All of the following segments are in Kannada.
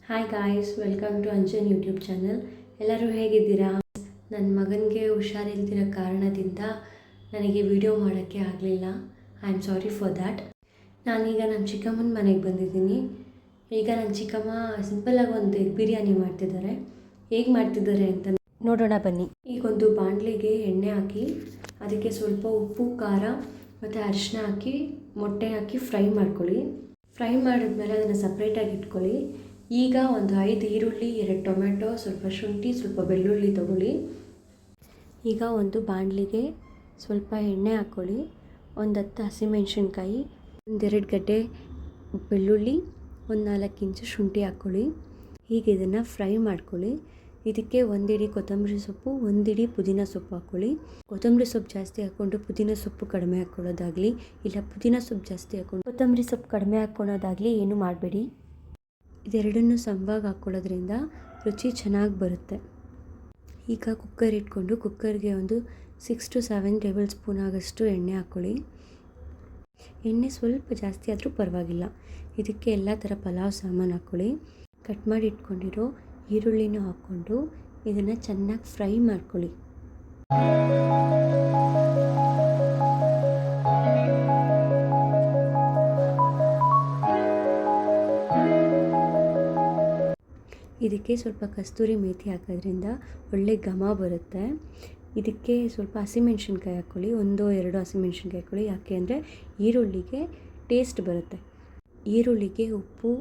Hi guys, welcome to Anjan YouTube channel. ಎಲ್ಲರೂ ಹೇಗಿದ್ದೀರಾ? ನನ್ನ ಮಗನಿಗೆ ಹುಷಾರಿಲ್ದಿರೋ ಕಾರಣದಿಂದ ನನಗೆ ವಿಡಿಯೋ ಮಾಡೋಕ್ಕೆ ಆಗಲಿಲ್ಲ. I am sorry for that. ನಾನೀಗ ನಮ್ಮ ಚಿಕ್ಕಮ್ಮನ ಮನೆಗೆ ಬಂದಿದ್ದೀನಿ. ಈಗ ನನ್ನ ಚಿಕ್ಕಮ್ಮ ಸಿಂಪಲ್ಲಾಗಿ ಒಂದು ಎಗ್ ಬಿರಿಯಾನಿ ಮಾಡ್ತಿದ್ದಾರೆ. ಹೇಗೆ ಮಾಡ್ತಿದ್ದಾರೆ ಅಂತ ನೋಡೋಣ ಬನ್ನಿ. ಈಗ ಒಂದು ಬಾಣಲಿಗೆ ಎಣ್ಣೆ ಹಾಕಿ ಅದಕ್ಕೆ ಸ್ವಲ್ಪ ಉಪ್ಪು, ಖಾರ ಮತ್ತು ಅರಿಶಿನ ಹಾಕಿ ಮೊಟ್ಟೆ ಹಾಕಿ ಫ್ರೈ ಮಾಡ್ಕೊಳ್ಳಿ. ಫ್ರೈ ಮಾಡಿದ್ಮೇಲೆ ಅದನ್ನು ಸಪ್ರೇಟಾಗಿ ಇಟ್ಕೊಳ್ಳಿ. ಈಗ ಒಂದು 5 ಈರುಳ್ಳಿ, 2 ಟೊಮೆಟೊ, ಸ್ವಲ್ಪ ಶುಂಠಿ, ಸ್ವಲ್ಪ ಬೆಳ್ಳುಳ್ಳಿ ತೊಗೊಳ್ಳಿ. ಈಗ ಒಂದು ಬಾಣಲಿಗೆ ಸ್ವಲ್ಪ ಎಣ್ಣೆ ಹಾಕ್ಕೊಳ್ಳಿ. ಒಂದು 10 ಹಸಿಮೆಣ್ಸಿನ್ಕಾಯಿ, 1-2 ಗಡ್ಡೆ ಬೆಳ್ಳುಳ್ಳಿ, 1-4 ಇಂಚು ಶುಂಠಿ ಹಾಕ್ಕೊಳ್ಳಿ. ಹೀಗೆ ಇದನ್ನು ಫ್ರೈ ಮಾಡ್ಕೊಳ್ಳಿ. ಇದಕ್ಕೆ 1 ಹಿಡಿ ಕೊತ್ತಂಬರಿ ಸೊಪ್ಪು, 1 ಹಿಡಿ ಪುದೀನ ಸೊಪ್ಪು ಹಾಕ್ಕೊಳ್ಳಿ. ಕೊತ್ತಂಬರಿ ಸೊಪ್ಪು ಜಾಸ್ತಿ ಹಾಕ್ಕೊಂಡು ಪುದೀನ ಸೊಪ್ಪು ಕಡಿಮೆ ಹಾಕ್ಕೊಳ್ಳೋದಾಗಲಿ, ಇಲ್ಲ ಪುದೀನ ಸೊಪ್ಪು ಜಾಸ್ತಿ ಹಾಕ್ಕೊಂಡು ಕೊತ್ತಂಬರಿ ಸೊಪ್ಪು ಕಡಿಮೆ ಹಾಕ್ಕೊಳ್ಳೋದಾಗಲಿ ಏನೂ ಮಾಡಬೇಡಿ. ಇದೆರಡನ್ನೂ ಸಮವಾಗಿ ಹಾಕ್ಕೊಳ್ಳೋದ್ರಿಂದ ರುಚಿ ಚೆನ್ನಾಗಿ ಬರುತ್ತೆ. ಈಗ ಕುಕ್ಕರ್ ಇಟ್ಕೊಂಡು ಕುಕ್ಕರ್ಗೆ ಒಂದು 6 to 7 ಟೇಬಲ್ ಸ್ಪೂನ್ ಆಗೋಷ್ಟು ಎಣ್ಣೆ ಹಾಕ್ಕೊಳ್ಳಿ. ಎಣ್ಣೆ ಸ್ವಲ್ಪ ಜಾಸ್ತಿ ಆದರೂ ಪರವಾಗಿಲ್ಲ. ಇದಕ್ಕೆ ಎಲ್ಲ ಥರ ಪಲಾವ್ ಸಾಮಾನು ಹಾಕ್ಕೊಳ್ಳಿ. ಕಟ್ ಮಾಡಿ ಇಟ್ಕೊಂಡಿರೋ ಈರುಳ್ಳಿನೂ ಹಾಕ್ಕೊಂಡು ಇದನ್ನು ಚೆನ್ನಾಗಿ ಫ್ರೈ ಮಾಡ್ಕೊಳ್ಳಿ. ಇದಕ್ಕೆ ಸ್ವಲ್ಪ ಕಸ್ತೂರಿ ಮೇಥಿ ಹಾಕೋದ್ರಿಂದ ಒಳ್ಳೆ ಘಮ ಬರುತ್ತೆ. ಇದಕ್ಕೆ ಸ್ವಲ್ಪ ಹಸಿಮೆಣ್ಸಿನ್ಕಾಯಿ ಹಾಕ್ಕೊಳ್ಳಿ. 1-2 ಹಸಿಮೆಣ್ಸಿನ್ಕಾಯಿ ಹಾಕ್ಕೊಳ್ಳಿ. ಯಾಕೆ ಅಂದರೆ ಈರುಳ್ಳಿಗೆ ಟೇಸ್ಟ್ ಬರುತ್ತೆ. ಈರುಳ್ಳಿಗೆ ಉಪ್ಪು,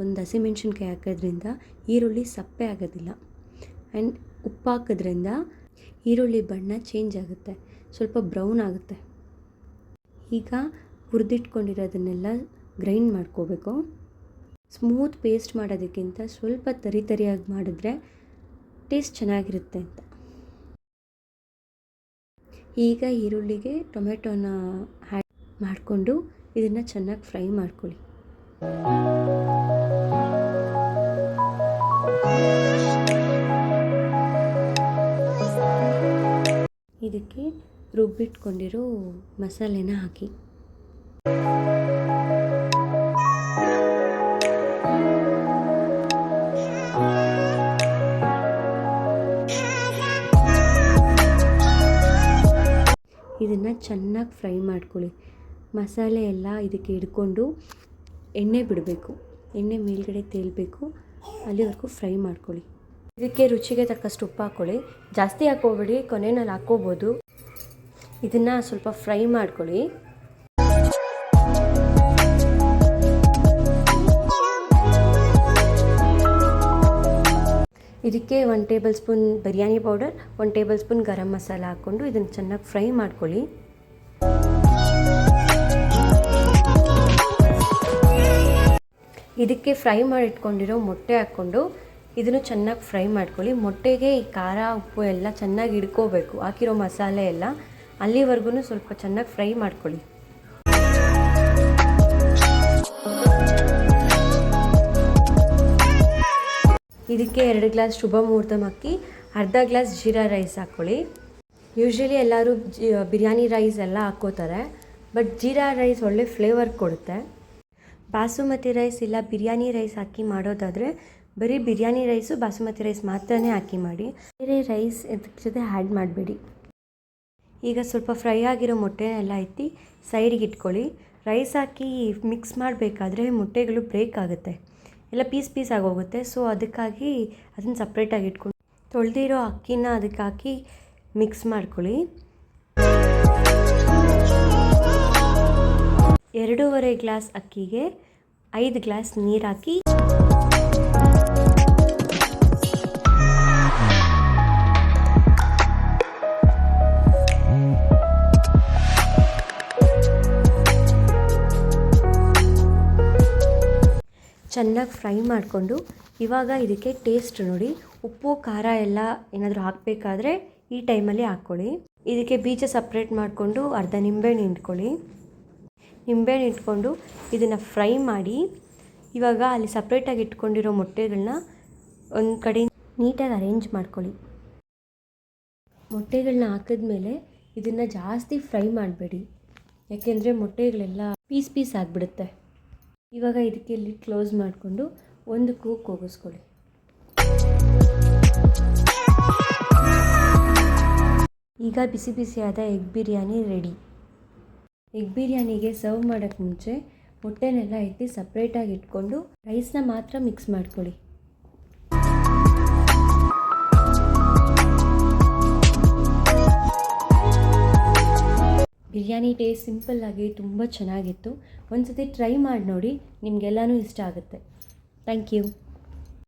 1 ಹಸಿಮೆಣ್ಸಿನ್ಕಾಯಿ ಹಾಕೋದ್ರಿಂದ ಈರುಳ್ಳಿ ಸಪ್ಪೆ ಆಗೋದಿಲ್ಲ. ಆ್ಯಂಡ್ ಉಪ್ಪು ಹಾಕೋದ್ರಿಂದ ಈರುಳ್ಳಿ ಬಣ್ಣ ಚೇಂಜ್ ಆಗುತ್ತೆ, ಸ್ವಲ್ಪ ಬ್ರೌನ್ ಆಗುತ್ತೆ. ಈಗ ಹುರಿದಿಟ್ಕೊಂಡಿರೋದನ್ನೆಲ್ಲ ಗ್ರೈಂಡ್ ಮಾಡ್ಕೋಬೇಕು. ಸ್ಮೂತ್ ಪೇಸ್ಟ್ ಮಾಡೋದಕ್ಕಿಂತ ಸ್ವಲ್ಪ ತರಿಯಾಗಿ ಮಾಡಿದ್ರೆ ಟೇಸ್ಟ್ ಚೆನ್ನಾಗಿರುತ್ತೆ ಅಂತ. ಈಗ ಈರುಳ್ಳಿಗೆ ಟೊಮೆಟೊನ ಆ್ಯಡ್ ಮಾಡಿಕೊಂಡು ಇದನ್ನು ಚೆನ್ನಾಗಿ ಫ್ರೈ ಮಾಡ್ಕೊಳ್ಳಿ. ಇದಕ್ಕೆ ರುಬ್ಬಿಟ್ಕೊಂಡಿರೋ ಮಸಾಲೆನ ಹಾಕಿ. ಇದನ್ನು ಚೆನ್ನಾಗಿ ಫ್ರೈ ಮಾಡ್ಕೊಳ್ಳಿ. ಮಸಾಲೆ ಎಲ್ಲ ಇದಕ್ಕೆ ಹಿಡ್ಕೊಂಡು ಎಣ್ಣೆ ಬಿಡಬೇಕು, ಎಣ್ಣೆ ಮೇಲ್ಗಡೆ ತೇಲಬೇಕು, ಅಲ್ಲಿವರೆಗೂ ಫ್ರೈ ಮಾಡ್ಕೊಳ್ಳಿ. ಇದಕ್ಕೆ ರುಚಿಗೆ ತಕ್ಕಷ್ಟು ಉಪ್ಪು ಹಾಕ್ಕೊಳ್ಳಿ. ಜಾಸ್ತಿ ಹಾಕ್ಕೋಬೇಡಿ, ಕೊನೆಯಲ್ಲಿ ಹಾಕ್ಕೋಬೋದು. ಇದನ್ನು ಸ್ವಲ್ಪ ಫ್ರೈ ಮಾಡ್ಕೊಳ್ಳಿ. ಇದಕ್ಕೆ 1 table spoon biryani powder, 1 table spoon garam masala ಹಾಕ್ಕೊಂಡು ಇದನ್ನು ಚೆನ್ನಾಗಿ ಫ್ರೈ ಮಾಡ್ಕೊಳ್ಳಿ. ಇದಕ್ಕೆ ಫ್ರೈ ಮಾಡಿಟ್ಕೊಂಡಿರೋ ಮೊಟ್ಟೆ ಹಾಕ್ಕೊಂಡು ಇದನ್ನು ಚೆನ್ನಾಗಿ ಫ್ರೈ ಮಾಡ್ಕೊಳ್ಳಿ. ಮೊಟ್ಟೆಗೆ ಈ ಖಾರ, ಉಪ್ಪು ಎಲ್ಲ ಚೆನ್ನಾಗಿ ಹಿಡ್ಕೋಬೇಕು, ಹಾಕಿರೋ ಮಸಾಲೆ ಎಲ್ಲ ಅಲ್ಲಿವರೆಗೂ ಸ್ವಲ್ಪ ಚೆನ್ನಾಗಿ ಫ್ರೈ ಮಾಡ್ಕೊಳ್ಳಿ. ಇದಕ್ಕೆ 2 ಗ್ಲಾಸ್ ಶುಭ ಮುಹೂರ್ತಂ ಅಕ್ಕಿ, ಅರ್ಧ ಗ್ಲಾಸ್ ಜೀರಾ ರೈಸ್ ಹಾಕ್ಕೊಳ್ಳಿ. ಯೂಶ್ವಲಿ ಎಲ್ಲರೂ ಬಿರಿಯಾನಿ ರೈಸ್ ಎಲ್ಲ ಹಾಕ್ಕೋತಾರೆ, ಬಟ್ ಜೀರಾ ರೈಸ್ ಒಳ್ಳೆ ಫ್ಲೇವರ್ ಕೊಡುತ್ತೆ. ಬಾಸುಮತಿ ರೈಸ್ ಇಲ್ಲ ಬಿರಿಯಾನಿ ರೈಸ್ ಹಾಕಿ ಮಾಡೋದಾದರೆ ಬರೀ ಬಿರಿಯಾನಿ ರೈಸು, ಬಾಸುಮತಿ ರೈಸ್ ಮಾತ್ರನೇ ಹಾಕಿ ಮಾಡಿ, ಬೇರೆ ರೈಸ್ ಇದಕ್ಕೆ ಜೊತೆ ಆ್ಯಡ್ ಮಾಡಬೇಡಿ. ಈಗ ಸ್ವಲ್ಪ ಫ್ರೈ ಆಗಿರೋ ಮೊಟ್ಟೆನೆಲ್ಲ ಎತ್ತಿ ಸೈಡಿಗೆ ಇಟ್ಕೊಳ್ಳಿ. ರೈಸ್ ಹಾಕಿ ಮಿಕ್ಸ್ ಮಾಡಬೇಕಾದ್ರೆ ಮೊಟ್ಟೆಗಳು ಬ್ರೇಕ್ ಆಗುತ್ತೆ, ಎಲ್ಲ ಪೀಸ್ ಆಗೋಗುತ್ತೆ. ಸೊ ಅದಕ್ಕಾಗಿ ಅದನ್ನು ಸಪ್ರೇಟಾಗಿ ಇಟ್ಕೊಂಡು ತೊಳೆದಿರೋ ಅಕ್ಕಿನ ಅದಕ್ಕೆ ಹಾಕಿ ಮಿಕ್ಸ್ ಮಾಡ್ಕೊಳ್ಳಿ. 2.5 ಗ್ಲಾಸ್ ಅಕ್ಕಿಗೆ 5 ಗ್ಲಾಸ್ ನೀರು ಹಾಕಿ ಚೆನ್ನಾಗಿ ಫ್ರೈ ಮಾಡಿಕೊಂಡು, ಇವಾಗ ಇದಕ್ಕೆ ಟೇಸ್ಟ್ ನೋಡಿ, ಉಪ್ಪು ಖಾರ ಎಲ್ಲ ಏನಾದರೂ ಹಾಕಬೇಕಾದ್ರೆ ಈ ಟೈಮಲ್ಲಿ ಹಾಕ್ಕೊಳ್ಳಿ. ಇದಕ್ಕೆ ಬೀಜ ಸಪ್ರೇಟ್ ಮಾಡಿಕೊಂಡು ಅರ್ಧ ನಿಂಬೆಹಣ್ಣು ಇಟ್ಕೊಳ್ಳಿ. ನಿಂಬೆಹಣ್ಣು ಇಟ್ಕೊಂಡು ಇದನ್ನು ಫ್ರೈ ಮಾಡಿ, ಇವಾಗ ಅಲ್ಲಿ ಸಪ್ರೇಟಾಗಿ ಇಟ್ಕೊಂಡಿರೋ ಮೊಟ್ಟೆಗಳನ್ನ ಒಂದು ಕಡೆ ನೀಟಾಗಿ ಅರೇಂಜ್ ಮಾಡ್ಕೊಳ್ಳಿ. ಮೊಟ್ಟೆಗಳನ್ನ ಹಾಕಿದ್ಮೇಲೆ ಇದನ್ನು ಜಾಸ್ತಿ ಫ್ರೈ ಮಾಡಬೇಡಿ, ಯಾಕೆಂದರೆ ಮೊಟ್ಟೆಗಳೆಲ್ಲ ಪೀಸ್ ಆಗಿಬಿಡುತ್ತೆ. ಇವಾಗ ಇದಕ್ಕೆ ಲಿಡ್ ಕ್ಲೋಸ್ ಮಾಡಿಕೊಂಡು ಒಂದು ಕೂಗು ಕೂಗಿಸ್ಕೊಳ್ಳಿ. ಈಗ ಬಿಸಿ ಬಿಸಿಯಾದ ಎಗ್ ಬಿರಿಯಾನಿ ರೆಡಿ. ಎಗ್ ಬಿರಿಯಾನಿಗೆ ಸರ್ವ್ ಮಾಡೋಕ್ಕೆ ಮುಂಚೆ ಮೊಟ್ಟೆನೆಲ್ಲ ಎತ್ತಿ ಸಪ್ರೇಟಾಗಿ ಇಟ್ಕೊಂಡು ರೈಸ್ನ ಮಾತ್ರ ಮಿಕ್ಸ್ ಮಾಡ್ಕೊಳ್ಳಿ. ಬಿರಿಯಾನಿ ಟೇಸ್ಟ್ ಸಿಂಪಲ್ಲಾಗಿ ತುಂಬ ಚೆನ್ನಾಗಿತ್ತು. ಒಂದು ಸತಿ ಟ್ರೈ ಮಾಡಿ ನೋಡಿ, ನಿಮಗೆಲ್ಲನೂ ಇಷ್ಟ ಆಗುತ್ತೆ. Thank you.